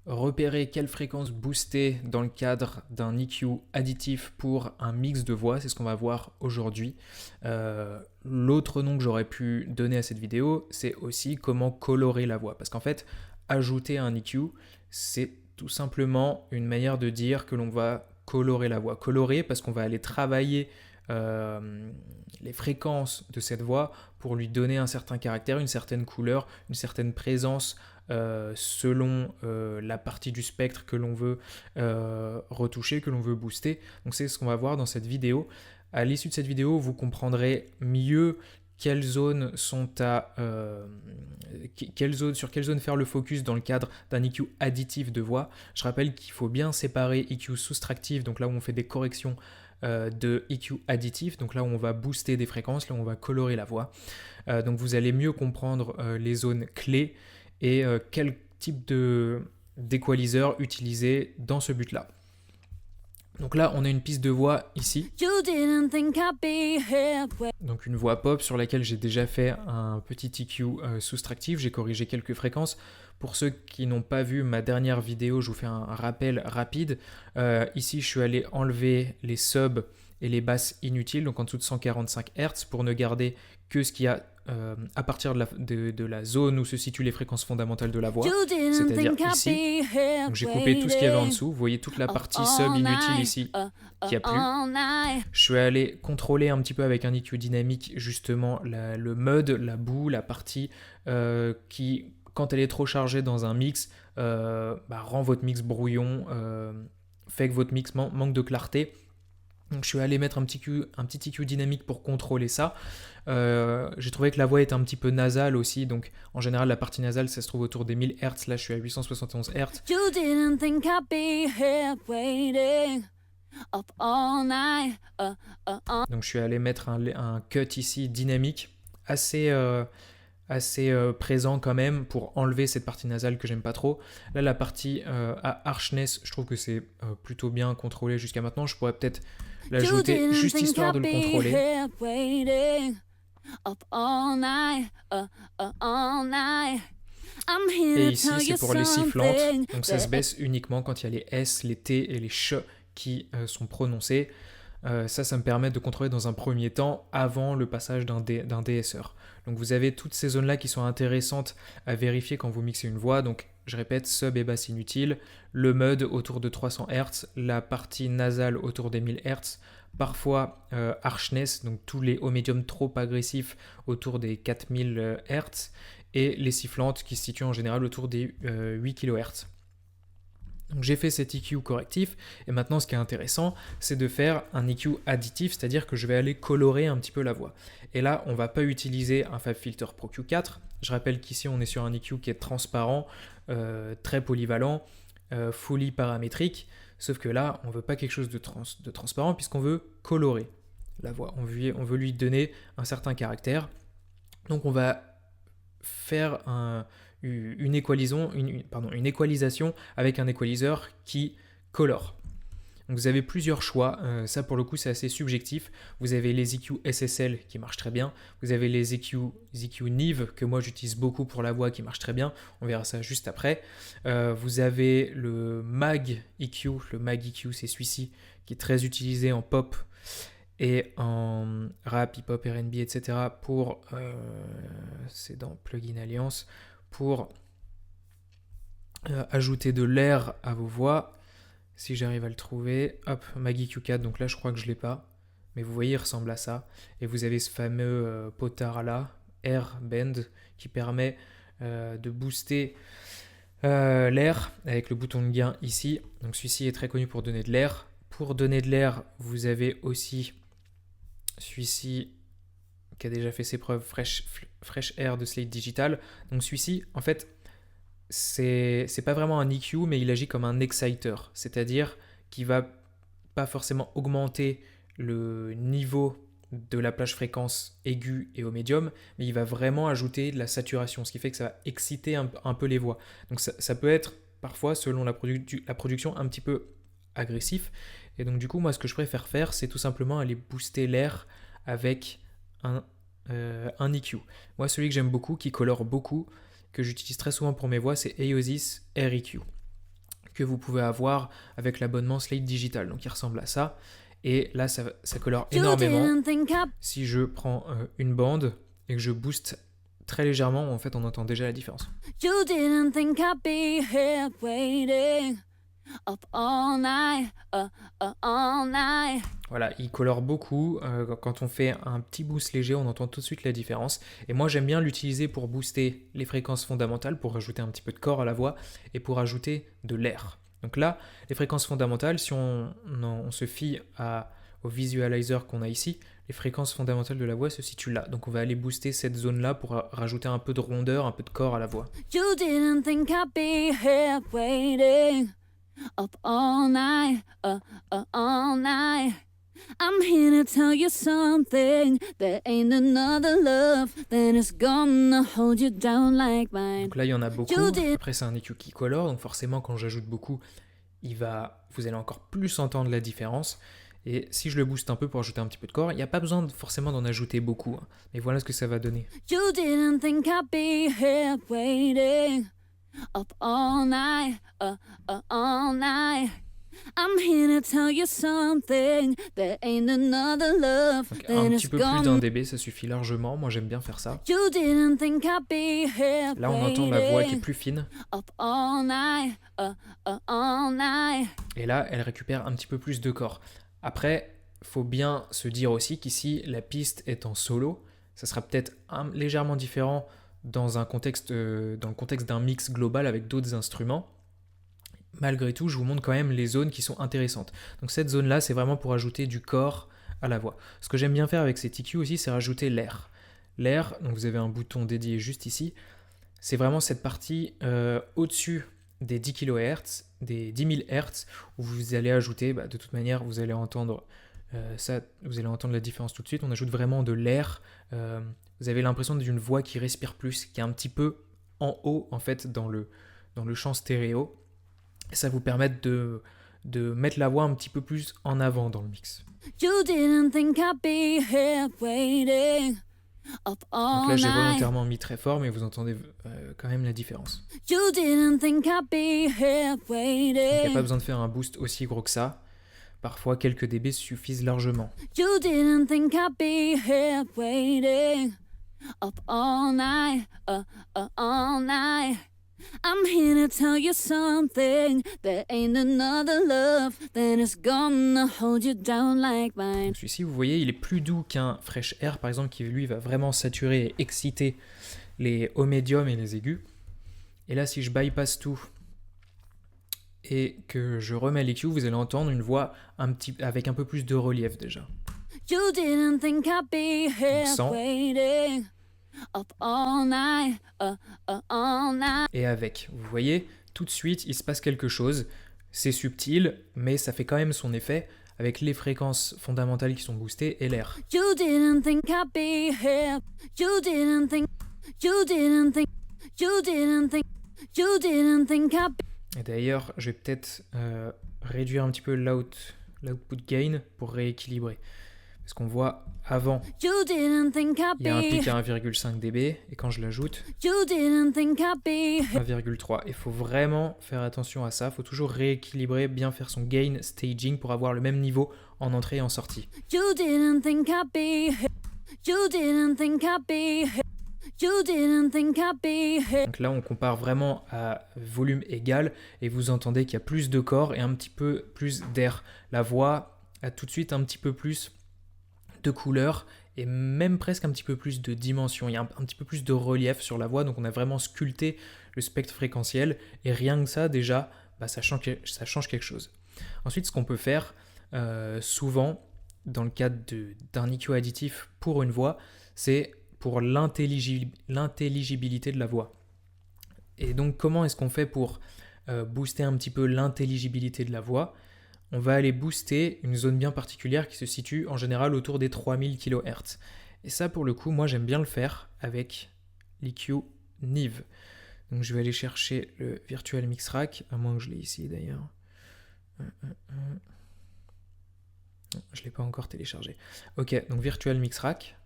repérer quelle fréquence booster dans le cadre d'un EQ additif pour un mix de voix, c'est ce qu'on va voir aujourd'hui. L'autre nom que j'aurais pu donner à cette vidéo, c'est aussi comment colorer la voix. Parce qu'en fait, ajouter un EQ, c'est tout simplement une manière de dire que l'on va colorer la voix. Colorer parce qu'on va aller travailler les fréquences de cette voix pour lui donner un certain caractère, une certaine couleur, une certaine présence selon la partie du spectre que l'on veut retoucher, que l'on veut booster. Donc c'est ce qu'on va voir dans cette vidéo. À l'issue de cette vidéo, vous comprendrez mieux quelles zones sont sur quelle zone faire le focus dans le cadre d'un EQ additif de voix. Je rappelle qu'il faut bien séparer EQ soustractif, donc là où on fait des corrections de EQ additif, donc là où on va booster des fréquences, là où on va colorer la voix. Donc vous allez mieux comprendre les zones clés et quel type d'équaliseur utiliser dans ce but-là. Donc là, on a une piste de voix ici. Donc une voix pop sur laquelle j'ai déjà fait un petit EQ soustractif. J'ai corrigé quelques fréquences. Pour ceux qui n'ont pas vu ma dernière vidéo, je vous fais un rappel rapide. Ici, je suis allé enlever les subs et les basses inutiles, donc en dessous de 145 Hz, pour ne garder que ce qu'il y a à partir de la zone où se situent les fréquences fondamentales de la voix, c'est-à-dire ici. Donc j'ai coupé tout ce qu'il y avait en dessous. Vous voyez toute la partie sub inutile ici qui a plus. Je suis allé contrôler un petit peu avec un EQ dynamique justement le mud, la boue, la partie qui, quand elle est trop chargée dans un mix, rend votre mix brouillon, fait que votre mix manque de clarté. Donc je suis allé mettre un petit EQ dynamique pour contrôler ça. J'ai trouvé que la voix était un petit peu nasale aussi, donc en général la partie nasale ça se trouve autour des 1000 Hz, là je suis à 871 Hz. Donc je suis allé mettre un cut ici dynamique assez présent quand même pour enlever cette partie nasale que j'aime pas trop. Là la partie à harshness, je trouve que c'est plutôt bien contrôlé jusqu'à maintenant. Je pourrais peut-être l'ajouter juste histoire de le contrôler. Et ici c'est pour les sifflantes, donc ça se baisse uniquement quand il y a les S, les T et les CH qui sont prononcés. Ça me permet de contrôler dans un premier temps avant le passage d'un DSR. Donc vous avez toutes ces zones-là qui sont intéressantes à vérifier quand vous mixez une voix. Donc je répète, sub et basse inutile, le mud autour de 300 Hz, la partie nasale autour des 1000 Hz, parfois harshness, donc tous les hauts médiums trop agressifs autour des 4000 Hz, et les sifflantes qui se situent en général autour des 8 kHz. Donc j'ai fait cet EQ correctif et maintenant ce qui est intéressant c'est de faire un EQ additif, c'est-à-dire que je vais aller colorer un petit peu la voix. Et là on ne va pas utiliser un FabFilter Pro Q4, je rappelle qu'ici on est sur un EQ qui est transparent, très polyvalent, fully paramétrique, sauf que là on ne veut pas quelque chose de transparent puisqu'on veut colorer la voix, on veut lui donner un certain caractère. Donc on va faire une équalisation avec un équaliseur qui colore. Donc vous avez plusieurs choix, ça pour le coup c'est assez subjectif. Vous avez les EQ SSL qui marchent très bien, vous avez les EQ Nive que moi j'utilise beaucoup pour la voix qui marchent très bien, on verra ça juste après. Vous avez le Mag EQ, c'est celui-ci qui est très utilisé en pop et en rap, hip-hop, R&B, etc. pour, c'est dans Plugin Alliance, pour ajouter de l'air à vos voix. Si j'arrive à le trouver, hop, Maggie Q4, donc là je crois que je ne l'ai pas, mais vous voyez il ressemble à ça. Et vous avez ce fameux potard là, Air Bend, qui permet de booster l'air avec le bouton de gain ici. Donc celui-ci est très connu pour donner de l'air. Pour donner de l'air, vous avez aussi celui-ci qui a déjà fait ses preuves, Fresh Air de Slate Digital. Donc celui-ci, en fait, c'est pas vraiment un EQ, mais il agit comme un exciter, c'est-à-dire qu'il va pas forcément augmenter le niveau de la plage fréquence aiguë et au médium, mais il va vraiment ajouter de la saturation, ce qui fait que ça va exciter un peu les voix. Donc ça peut être parfois, selon la production, un petit peu agressif. Et donc du coup, moi, ce que je préfère faire, c'est tout simplement aller booster l'air avec un EQ. Moi, celui que j'aime beaucoup, qui colore beaucoup, que j'utilise très souvent pour mes voix, c'est Aosis Air EQ. que vous pouvez avoir avec l'abonnement Slate Digital. Donc il ressemble à ça. Et là, ça colore énormément. Si je prends une bande et que je booste très légèrement, en fait, on entend déjà la différence. You didn't think I'd be here waiting up all night, all night. Voilà, il colore beaucoup. Quand on fait un petit boost léger, on entend tout de suite la différence. Et moi, j'aime bien l'utiliser pour booster les fréquences fondamentales, pour rajouter un petit peu de corps à la voix et pour ajouter de l'air. Donc là, les fréquences fondamentales, si on se fie au visualizer qu'on a ici, les fréquences fondamentales de la voix se situent là. Donc on va aller booster cette zone-là pour rajouter un peu de rondeur, un peu de corps à la voix. You didn't think I'd be here waiting up all night, all night. I'm here to tell you something. There ain't another love that is gonna hold you down like mine. Donc là, il y en a beaucoup. Après, c'est un EQ qui colore, donc forcément, quand j'ajoute beaucoup, vous allez encore plus entendre la différence. Et si je le booste un peu pour ajouter un petit peu de corps, il n'y a pas besoin forcément d'en ajouter beaucoup. Hein. Mais voilà ce que ça va donner. You didn't think I'd be here waiting up all night, all night. I'm here to tell you something. There ain't another love. Donc, un petit peu plus d'un dB, ça suffit largement. Moi, j'aime bien faire ça. You didn't think I'd be here. Là, on entend la voix qui est plus fine. Up all night, all night. Et là, elle récupère un petit peu plus de corps. Après, faut bien se dire aussi qu'ici, la piste est en solo. Ça sera peut-être légèrement différent dans le contexte d'un mix global avec d'autres instruments. Malgré tout, je vous montre quand même les zones qui sont intéressantes. Donc cette zone-là, c'est vraiment pour ajouter du corps à la voix. Ce que j'aime bien faire avec cet EQ aussi, c'est rajouter l'air. L'air, donc vous avez un bouton dédié juste ici, c'est vraiment cette partie au-dessus des 10 kHz, des 10 000 Hz, où vous allez ajouter, de toute manière, vous allez entendre ça, vous allez entendre la différence tout de suite. On ajoute vraiment de l'air. Vous avez l'impression d'une voix qui respire plus, qui est un petit peu en haut, en fait, dans le champ stéréo. Et ça vous permet de mettre la voix un petit peu plus en avant dans le mix. You didn't think I'd be here waiting up all Donc là, j'ai volontairement mis très fort, mais vous entendez quand même la différence. You didn't think I'd be here waiting. Donc il n'y a pas besoin de faire un boost aussi gros que ça. Parfois, quelques dB suffisent largement. You didn't think I'd be here waiting up all night, all night. I'm here to tell you something. There ain't another love that is gonna hold you down like mine. Celui-ci, vous voyez, il est plus doux qu'un Fresh Air, par exemple, qui lui va vraiment saturer et exciter les hauts médiums et les aigus. Et là, si je bypass tout et que je remets l'EQ, vous allez entendre une voix avec un peu plus de relief déjà. You didn't think I'd be here waiting. Up all night, all night. Et avec, vous voyez, tout de suite, il se passe quelque chose. C'est subtil, mais ça fait quand même son effet avec les fréquences fondamentales qui sont boostées et l'air. You didn't think I'd be here. You didn't think. You didn't think. You didn't think. You didn't think I'd be. Et d'ailleurs, je vais peut-être réduire un petit peu l'output gain pour rééquilibrer. Parce qu'on voit avant, il y a un pic à 1,5 dB, et quand je l'ajoute, 1,3. Il faut vraiment faire attention à ça, il faut toujours rééquilibrer, bien faire son gain staging pour avoir le même niveau en entrée et en sortie. Donc là, on compare vraiment à volume égal, et vous entendez qu'il y a plus de corps et un petit peu plus d'air. La voix a tout de suite un petit peu plus de couleur et même presque un petit peu plus de dimension. Il y a un petit peu plus de relief sur la voix, donc on a vraiment sculpté le spectre fréquentiel et rien que ça déjà, ça change quelque chose. Ensuite, ce qu'on peut faire souvent dans le cadre d'un EQ additif pour une voix, c'est pour l'intelligibilité de la voix. Et donc comment est-ce qu'on fait pour booster un petit peu l'intelligibilité de la voix ? On va aller booster une zone bien particulière qui se situe en général autour des 3000 kHz. Et ça, pour le coup, moi, j'aime bien le faire avec l'EQ Nive. Donc, je vais aller chercher le Virtual Mix Rack, à moins que je l'ai ici, d'ailleurs. Non, je ne l'ai pas encore téléchargé. Ok, donc Virtual Mix Rack.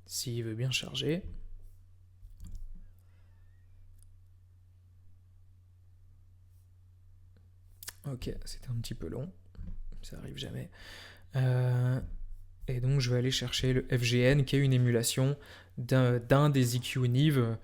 S'il veut bien charger. Ok, c'était un petit peu long, ça arrive jamais. Et donc je vais aller chercher le FGN, qui est une émulation d'un des EQ Nive,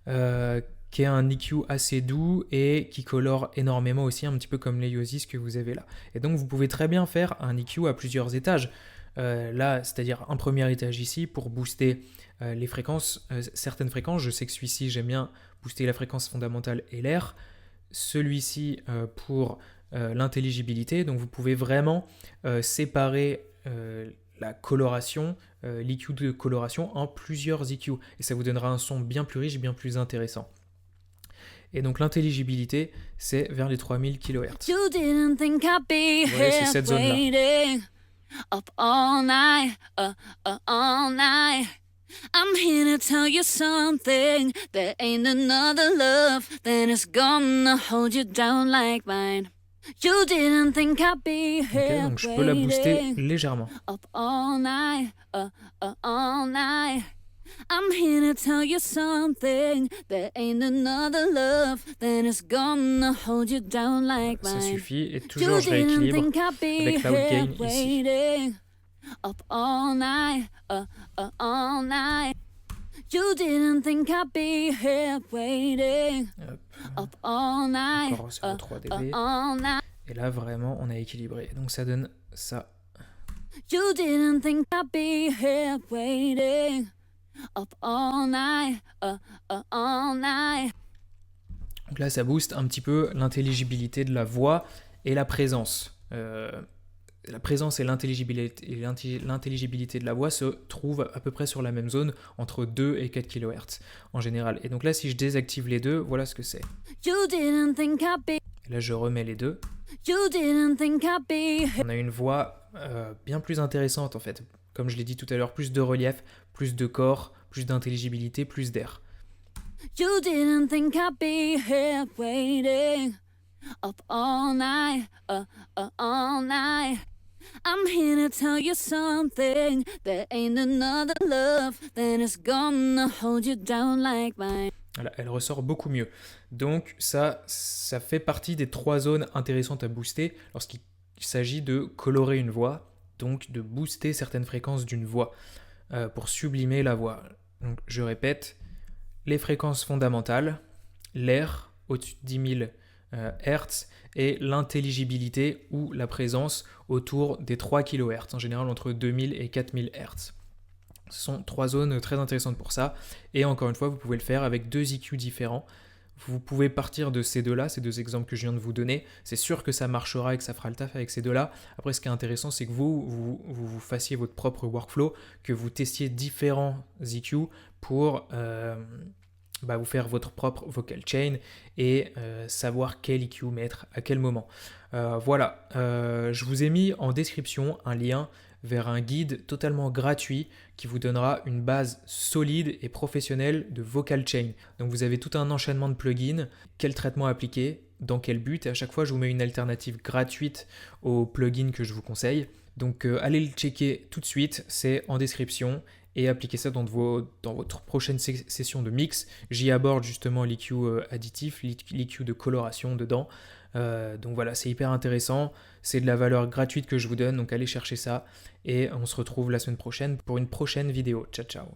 qui est un EQ assez doux et qui colore énormément aussi, un petit peu comme les Yosis que vous avez là. Et donc vous pouvez très bien faire un EQ à plusieurs étages. Là, c'est-à-dire un premier étage ici pour booster les fréquences, certaines fréquences. Je sais que celui-ci, j'aime bien booster la fréquence fondamentale et l'air. Celui-ci pour l'intelligibilité. Donc vous pouvez vraiment séparer la coloration, l'EQ de coloration en plusieurs EQ. Et ça vous donnera un son bien plus riche, bien plus intéressant. Et donc l'intelligibilité, c'est vers les 3000 kHz. Ouais, c'est cette zone-là. Up all night, all night. I'm here to tell you something. There ain't another love that is gonna hold you down like mine. You didn't think I'd be here. Ok, donc je peux la booster légèrement. Up all night, all night. I'm here to tell you something. There ain't another love that is gonna hold you down like mine. Ça suffit, et toujours je rééquilibre avec la haute gain ici. Up all night, all night. You didn't think I'd be here waiting. Up all night, encore sur 3 dB. Et là vraiment on a équilibré, donc ça donne ça. You didn't think I'd be here waiting. Up all night, all night. Donc là ça booste un petit peu l'intelligibilité de la voix et la présence. La présence et l'intelligibilité de la voix se trouvent à peu près sur la même zone, entre 2 et 4 kHz en général. Et donc là, si je désactive les deux, voilà ce que c'est. Et là, je remets les deux. On a une voix bien plus intéressante en fait. Comme je l'ai dit tout à l'heure, plus de relief, plus de corps, plus d'intelligibilité, plus d'air. You didn't think I'd be here waiting. Up all night, all night. I'm here to tell you something. There ain't another love that is gonna hold you down like mine. Voilà, elle ressort beaucoup mieux. Donc ça fait partie des 3 zones intéressantes à booster lorsqu'il s'agit de colorer une voix, donc de booster certaines fréquences d'une voix pour sublimer la voix. Donc je répète, les fréquences fondamentales, l'air au-dessus de 10 000 Hz et l'intelligibilité ou la présence autour des 3 kHz, en général entre 2000 et 4000 Hz. Ce sont 3 zones très intéressantes pour ça, et encore une fois, vous pouvez le faire avec 2 EQ différents. Vous pouvez partir de ces deux-là, ces 2 exemples que je viens de vous donner. C'est sûr que ça marchera et que ça fera le taf avec ces deux-là. Après, ce qui est intéressant, c'est que vous fassiez votre propre workflow, que vous testiez différents EQ pour vous faire votre propre vocal chain et savoir quel EQ mettre à quel moment. Voilà, je vous ai mis en description un lien vers un guide totalement gratuit qui vous donnera une base solide et professionnelle de vocal chain. Donc vous avez tout un enchaînement de plugins, quel traitement appliquer, dans quel but, et à chaque fois je vous mets une alternative gratuite aux plugins que je vous conseille. Donc allez le checker tout de suite, c'est en description, et appliquez ça dans votre prochaine session de mix. J'y aborde justement l'EQ additif, l'EQ de coloration dedans. Donc voilà, c'est hyper intéressant, c'est de la valeur gratuite que je vous donne, donc allez chercher ça, et on se retrouve la semaine prochaine pour une prochaine vidéo. Ciao ciao.